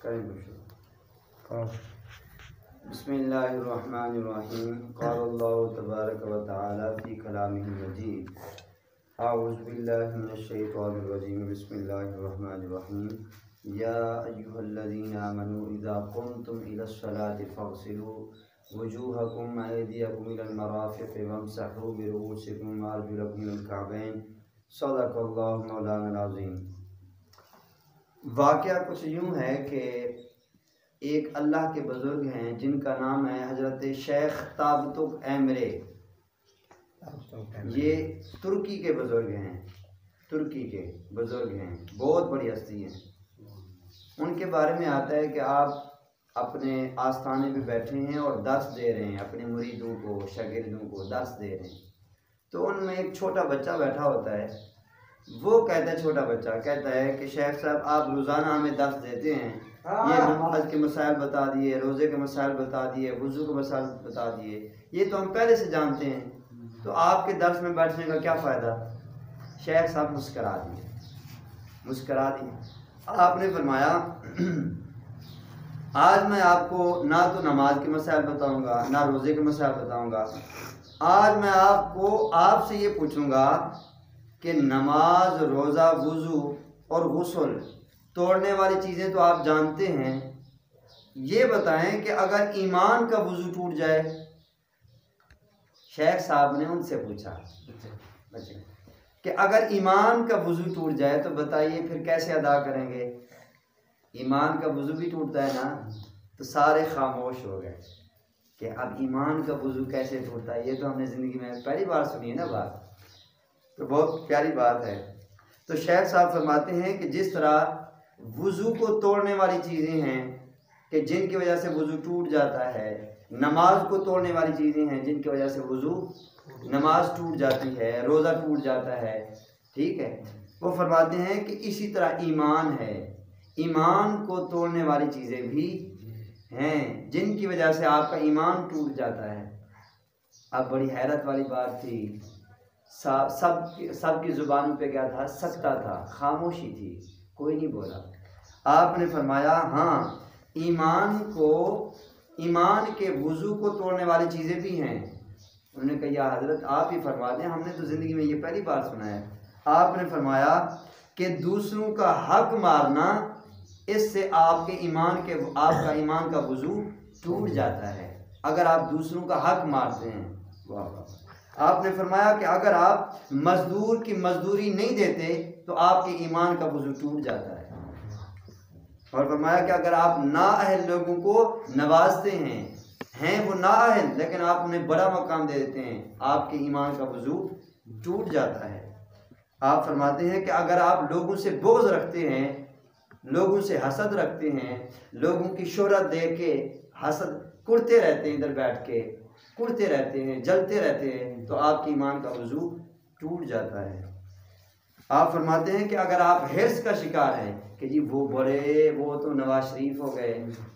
बिस्मिल्लाहिर्रहमानिर्रहीम क़ालल्लाहु तबारक व तआला फ़ी कलामिहिल मजीद अऊज़ु बिल्लाहि मिनश शैतानिर रजीम बिस्मिल्लाहिर्रहमानिर्रहीम या अय्युहल्लज़ीना आमनू इज़ा क़ुमतुम इलस्सलाति फ़ग़सिलू वुजूहकुम व अयदियकुम इलल मराफ़िक़ि वम्सहू बिरुऊसिकुम व अर्जुलकुम इलल कअबैन सदक़ल्लाहु मौलाना अज़ीम। वाक़या कुछ यूँ है कि एक अल्लाह के बुज़ुर्ग हैं जिनका नाम है हज़रत शेख ताबतुक एमरे। ये तुर्की के बुज़ुर्ग हैं, बहुत बड़ी हस्ती हैं। उनके बारे में आता है कि आप अपने आस्थाने पे बैठे हैं और दर्स दे रहे हैं, अपने मुरीदों को, शागिर्दों को दर्स दे रहे हैं। तो उनमें एक छोटा बच्चा बैठा होता है। वो कहता है, छोटा बच्चा कहता है कि शेख साहब आप रोज़ाना हमें दर्स देते हैं, ये नमाज के मसाइल बता दिए, रोज़े के मसाइल बता दिए, वुज़ू के मसाइल बता दिए, ये तो हम पहले से जानते हैं, तो आपके दर्स में बैठने का क्या फ़ायदा। शेख साहब मुस्करा दिए। आपने फरमाया आज मैं आपको ना तो नमाज के मसाइल बताऊंगा, ना रोज़े के मसाइल बताऊंगा। आज मैं आपसे ये पूछूंगा कि नमाज, रोज़ा, वुज़ू और गुस्ल तोड़ने वाली चीज़ें तो आप जानते हैं, ये बताएं कि अगर ईमान का वुज़ू टूट जाए। शेख साहब ने उनसे पूछा कि अगर ईमान का वुज़ू टूट जाए तो बताइए फिर कैसे अदा करेंगे। ईमान का वुज़ू भी टूटता है ना, तो सारे खामोश हो गए कि अब ईमान का वुज़ू कैसे टूटता है। ये तो हमने ज़िंदगी में पहली बार सुनी है ना बात, तो बहुत प्यारी बात है। तो शेख साहब फरमाते हैं कि जिस तरह वुज़ू को तोड़ने वाली चीज़ें हैं कि जिनकी वजह से वुज़ू टूट जाता है, नमाज को तोड़ने वाली चीज़ें हैं जिनकी वजह से नमाज टूट जाती है, रोज़ा टूट जाता है, ठीक है। वो फरमाते हैं कि इसी तरह ईमान है, ईमान को तोड़ने वाली चीज़ें भी हैं जिनकी वजह से आपका ईमान टूट जाता है। अब बड़ी हैरत वाली बात थी, सबकी ज़ुबान पे क्या था, सकता था, खामोशी थी, कोई नहीं बोला। आपने फरमाया हाँ, ईमान के वुज़ू को तोड़ने वाली चीज़ें भी हैं। उन्होंने कहा या हज़रत आप ही फरमा दें, हमने तो ज़िंदगी में ये पहली बार सुना है। आपने फरमाया कि दूसरों का हक मारना, इससे आपका ईमान का वुज़ू टूट जाता है अगर आप दूसरों का हक मारते हैं। वाह। आपने फरमाया कि अगर आप मजदूर की मजदूरी नहीं देते तो आपके ईमान का वुज़ू टूट जाता है। और फरमाया कि अगर आप नाअहल लोगों को नवाजते हैं वो नाअहल, लेकिन आप उन्हें बड़ा मकाम दे देते हैं, आपके ईमान का वुज़ू टूट जाता है। आप फरमाते हैं कि अगर आप लोगों से बोझ रखते हैं, लोगों से हसद रखते हैं, लोगों की शोहरत देख के हसद कुड़ते रहते हैं, इधर बैठ के कुड़ते रहते हैं, जलते रहते हैं, तो आपके ईमान का वुज़ू टूट जाता है। आप फरमाते हैं कि अगर आप हिर्स का शिकार हैं कि जी वो तो नवाज शरीफ हो गए,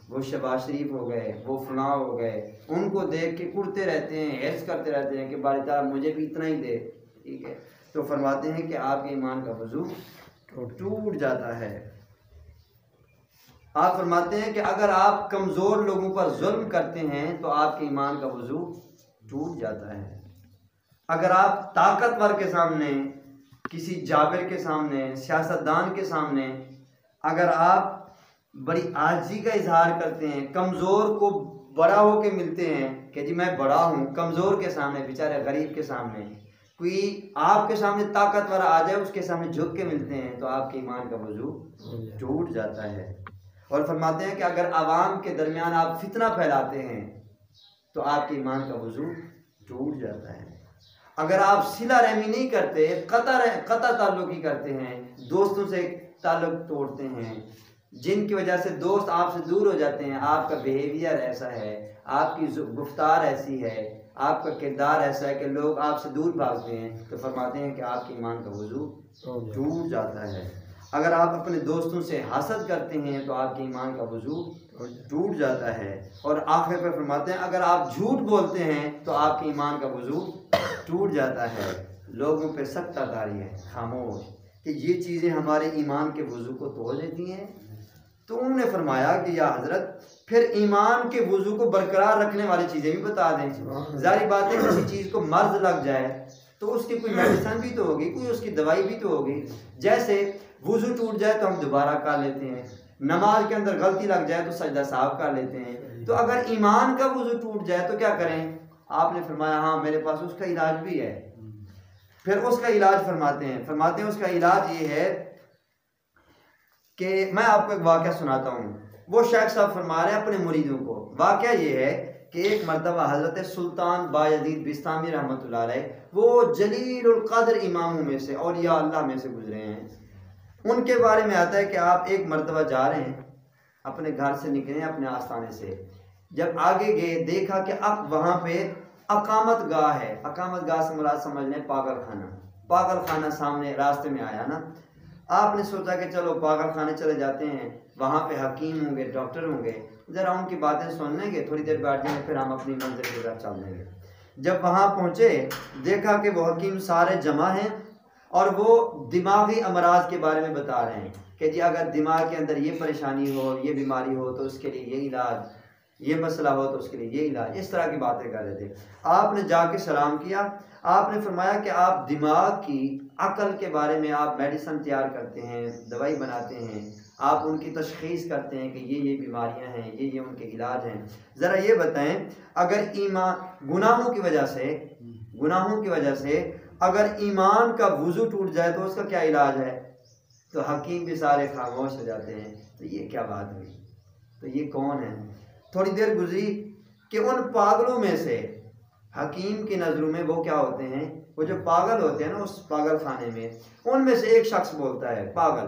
वो शहबाज शरीफ हो गए, वो फलां हो गए, उनको देख के कुड़ते रहते हैं, हिर्स करते रहते हैं कि बारी ताला मुझे भी इतना ही दे, ठीक है, तो फरमाते हैं कि आपके ईमान का वुज़ू टूट जाता है। आप फरमाते हैं कि अगर आप कमज़ोर लोगों पर जुल्म करते हैं तो आपके ईमान का वुज़ू टूट जाता है। अगर आप ताकतवर के सामने, किसी जाबिर के सामने, सियासतदान के सामने अगर आप बड़ी आजिज़ी का इजहार करते हैं, कमज़ोर को बड़ा होके मिलते हैं कि जी मैं बड़ा हूँ, कमज़ोर के सामने, बेचारे गरीब के सामने, कोई आपके सामने ताकतवर आ जाए उसके सामने झुक के मिलते हैं, तो आपके ईमान का वुज़ू टूट जाता है। और फरमाते हैं कि अगर आवाम के दरमियान आप फितना फैलाते हैं तो आपके ईमान का वुज़ू टूट जाता है। अगर आप सिला रहमी नहीं करते, कता ताल्लुकी करते हैं, दोस्तों से ताल्लुक तोड़ते हैं, जिनकी वजह से दोस्त आपसे दूर हो जाते हैं, आपका बिहेवियर ऐसा है, आपकी गुफ्तार ऐसी है, आपका किरदार ऐसा है कि लोग आपसे दूर भागते हैं, तो फरमाते हैं कि आपके ईमान का वुज़ू टूट जाता है। अगर आप अपने दोस्तों से हसद करते हैं तो आपके ईमान का वुज़ू टूट जाता है। और आखिर पर फरमाते हैं अगर आप झूठ बोलते हैं तो आपके ईमान का वुज़ू टूट जाता है। लोगों पे सख्ताकारी है, खामोश, कि ये चीज़ें हमारे ईमान के वुज़ू को तोड़ देती हैं। तो उन्होंने फरमाया कि या हजरत फिर ईमान के वजू को बरकरार रखने वाली चीज़ें भी बता दें। जारी बात है किसी चीज़ को मर्ज लग जाए तो उसकी कोई मेडिसिन भी तो होगी, कोई उसकी दवाई भी तो होगी। जैसे वजू टूट जाए तो हम दोबारा कर लेते हैं, नमाज के अंदर गलती लग जाए तो सजदा साफ कर लेते हैं। तो अगर ईमान का वजू टूट जाए तो क्या करें? आपने फरमाया हाँ मेरे पास उसका इलाज भी है। फिर उसका इलाज फरमाते हैं उसका इलाज ये है कि मैं आपको एक वाक़या सुनाता हूँ। वो शेख साहब फरमा रहे हैं अपने मुरीदों को। वाक़या ये है कि एक मरतबा हज़रत सुल्तान बायज़ीद बिस्तामी रहमतुल्लाह अलैह, वो जलीलुल क़द्र इमामों में से और या अल्लाह में से गुजरे हैं। उनके बारे में आता है कि आप एक मरतबा जा रहे हैं, अपने घर से निकले अपने आस्थाने से, जब आगे गए देखा कि अब वहाँ पे अकामत गाह है। अकामत गाह से मुराद समझ लें पागल खाना। पागल खाना सामने रास्ते में आया ना, आपने सोचा कि चलो पागल खाने चले जाते हैं, वहाँ पे हकीम होंगे, डॉक्टर होंगे, ज़रा उनकी बातें सुन लेंगे, थोड़ी देर बैठ जाएंगे, फिर हम अपनी मंजिल की तरफ चल देंगे। जब वहाँ पहुँचे देखा कि वो हकीम सारे जमा हैं और वो दिमागी अमराज के बारे में बता रहे हैं कि जी अगर दिमाग के अंदर ये परेशानी हो, ये बीमारी हो तो उसके लिए ये इलाज, ये मसला हो तो उसके लिए ये इलाज, इस तरह की बातें कर रहे थे। आपने जाके सलाम किया, आपने फरमाया कि आप दिमाग की अकल के बारे में आप मेडिसिन तैयार करते हैं, दवाई बनाते हैं, आप उनकी तशख़ीस करते हैं कि ये बीमारियां हैं, ये उनके इलाज हैं। ज़रा ये बताएं, अगर ईमान गुनाहों की वजह से अगर ईमान का वुज़ू टूट जाए तो उसका क्या इलाज है? तो हकीम भी सारे खामोश हो जाते हैं। तो ये क्या बात हुई? तो ये कौन है? थोड़ी देर गुजरी कि उन पागलों में से हकीम की नज़रों में वो क्या होते हैं, वो जो पागल होते हैं ना उस पागल खाने में, उनमें से एक शख्स बोलता है, पागल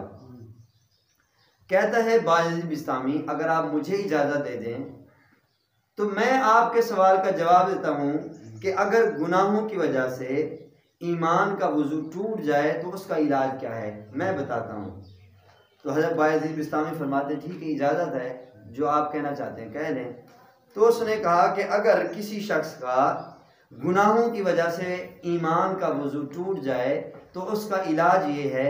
कहता है बायज़ीद बिस्तामी अगर आप मुझे इजाज़त दे दें तो मैं आपके सवाल का जवाब देता हूँ कि अगर गुनाहों की वजह से ईमान का वुज़ू टूट जाए तो उसका इलाज क्या है, मैं बताता हूँ। तो हज़रत बायज़ीद बिस्तामी फरमाते ठीक है, इजाज़त है, जो आप कहना चाहते हैं कह लें। तो उसने कहा कि अगर किसी शख्स का गुनाहों की वजह से ईमान का वुज़ू टूट जाए तो उसका इलाज ये है।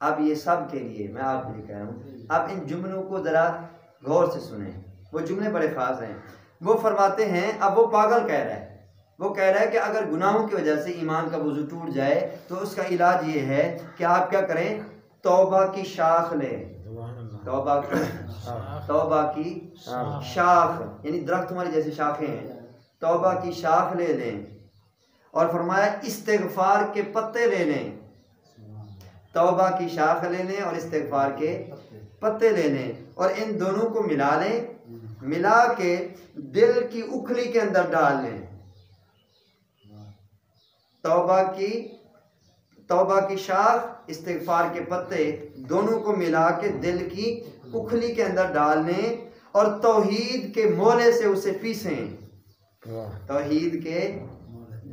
अब ये सब के लिए मैं आपको नहीं कह रहा हूँ, अब इन जुमलों को ज़रा गौर से सुने, वो जुमले बड़े ख़ास हैं। वो फरमाते हैं, अब वो पागल कह रहा है, वो कह रहा है कि अगर गुनाहों की वजह से ईमान का वुज़ू टूट जाए तो उसका इलाज ये है कि आप क्या करें, तौबा की शाख लें। तौबा की शाख यानी दरख्त हमारी जैसी शाखें हैं, तौबा की शाख ले लें। और फरमाया इस्तिग़फ़ार के पत्ते ले लें। तौबा की शाख ले लें और इस्तिग़फ़ार के पत्ते ले लें और इन दोनों को मिला लें, मिला के दिल की उखली के अंदर डाल लें। तौबा की शाख, इस्तिग़फ़ार के पत्ते दोनों को मिला के दिल की उखली के अंदर डाल लें और तौहीद के मोले से उसे पीसें। तौहीद के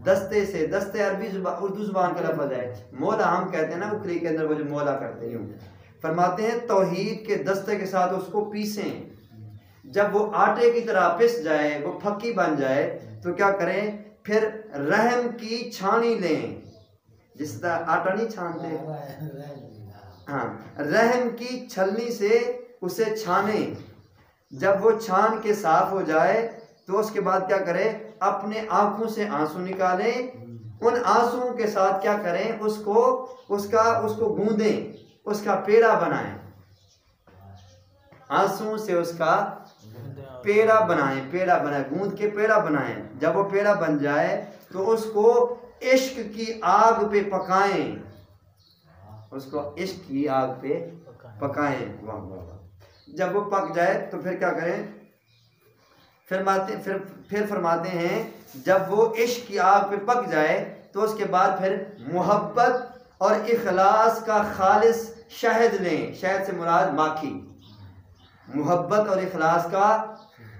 दस्ते से, दस्ते अरबी उर्दू ज़ुबान का लफ्ज़ है, मोला हम कहते हैं ना उखली के अंदर वो जो मोला करते हैं। फरमाते हैं तौहीद के दस्ते के साथ उसको पीसें। जब वो आटे की तरह पिस जाए, वो फक्की बन जाए तो क्या करें, फिर रहम की छानी लें। जिस तरह आटा नहीं छानते, हाँ, रहम की छलनी से उसे छाने। जब वो छान के साफ हो जाए तो उसके बाद क्या करें, अपने आंखों से आंसू निकालें। उन आंसुओं के साथ क्या करें, उसको गूंदें, उसका पेड़ा बनाएं। आंसुओं से उसका पेड़ा बनाएं, गूंद के पेड़ा बनाएं। जब वो पेड़ा बन जाए तो उसको इश्क की आग पे पकाएं, उसको इश्क की आग पे पकाएं। वाह वाह वाह। जब वो पक जाए तो फिर क्या करें, फिर फरमाते हैं जब वो इश्क की आग पे पक जाए तो उसके बाद फिर मोहब्बत और इखलास का खालिस शहद लें। शहद से मुराद माखी। मोहब्बत और इखलास का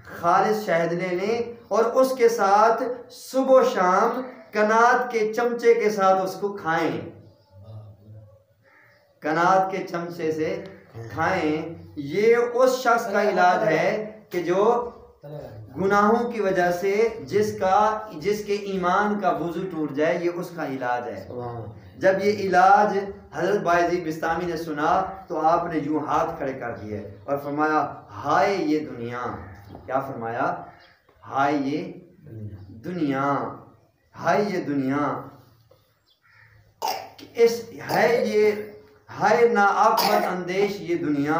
खालिस शहद ले लें और उसके साथ सुबह शाम कनात के चमचे के साथ उसको खाएं। कनात के चमचे से खाएं। ये उस शख्स का इलाज है कि जो गुनाहों की वजह से जिसके ईमान का वुजू टूट जाए, ये उसका इलाज है। जब ये इलाज हजरत बायजीद बिस्तामी ने सुना तो आपने यूं हाथ खड़े कर दिए और फरमाया, हाय ये दुनिया। क्या फरमाया? हाय ये दुनिया, हाय ये दुनिया, हाय ना आखिरत अंदेश ये दुनिया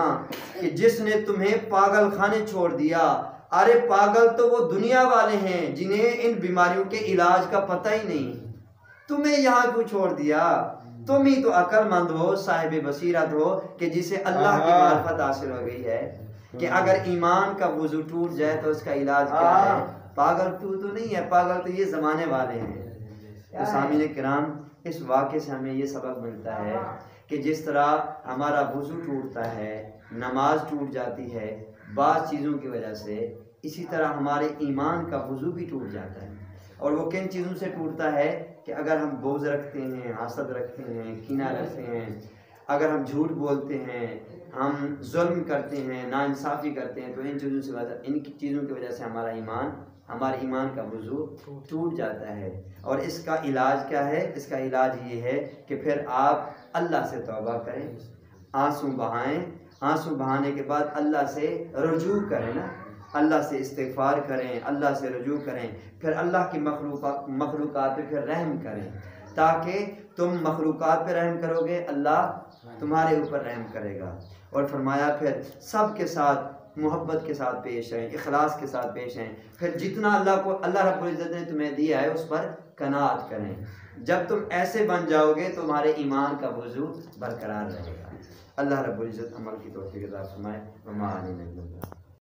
कि जिसने तुम्हें पागल खाने छोड़ दिया। अरे पागल तो वो दुनिया वाले हैं जिन्हें इन बीमारियों के इलाज का पता ही नहीं, तुम्हें यहाँ क्यों छोड़ दिया? तुम ही तो अक्लमंद हो, साहिब बसीरत हो कि जिसे अल्लाह की मार्फत हासिल हो गई है कि अगर ईमान का वुजू टूट जाए तो उसका इलाज क्या है? पागल तो नहीं है, पागल तो ये ज़माने वाले हैं। तो सामीन किराम, इस वाक़े से हमें ये सबक मिलता है कि जिस तरह हमारा वुजू टूटता है, नमाज टूट जाती है बाज़ चीज़ों की वजह से, इसी तरह हमारे ईमान का वुजू भी टूट जाता है। और वो किन चीज़ों से टूटता है कि अगर हम बोझ रखते हैं, हसद रखते हैं, कीना रखते हैं, अगर हम झूठ बोलते हैं, हम जुल्म करते हैं, नाइंसाफ़ी करते हैं, तो इन चीज़ों की वजह से हमारे ईमान का वुजू टूट जाता है। और इसका इलाज क्या है? इसका इलाज ये है कि फिर आप अल्लाह से तौबा करें, आंसू बहाएं, आंसू बहाने के बाद अल्लाह से रुजू करें ना, अल्लाह से इस्तिग़फ़ार करें, अल्लाह से रुजू करें, फिर अल्लाह की मखलूक़ात पे फिर रहम करें, ताकि तुम मखलूक़ात पे रहम करोगे, अल्लाह तुम्हारे ऊपर रहम करेगा। और फरमाया फिर सब के साथ मोहब्बत के साथ पेश आएँ, इखलास के साथ पेश आएँ, फिर जितना अल्लाह रब्बुल इज़्ज़त ने तुम्हें दिया है उस पर कनाअत करें। जब तुम ऐसे बन जाओगे तो तुम्हारे ईमान का वुजू बरकरार रहेगा। अल्लाह रब्बुल इज़्ज़त अमल की तौफीक अता फरमाए।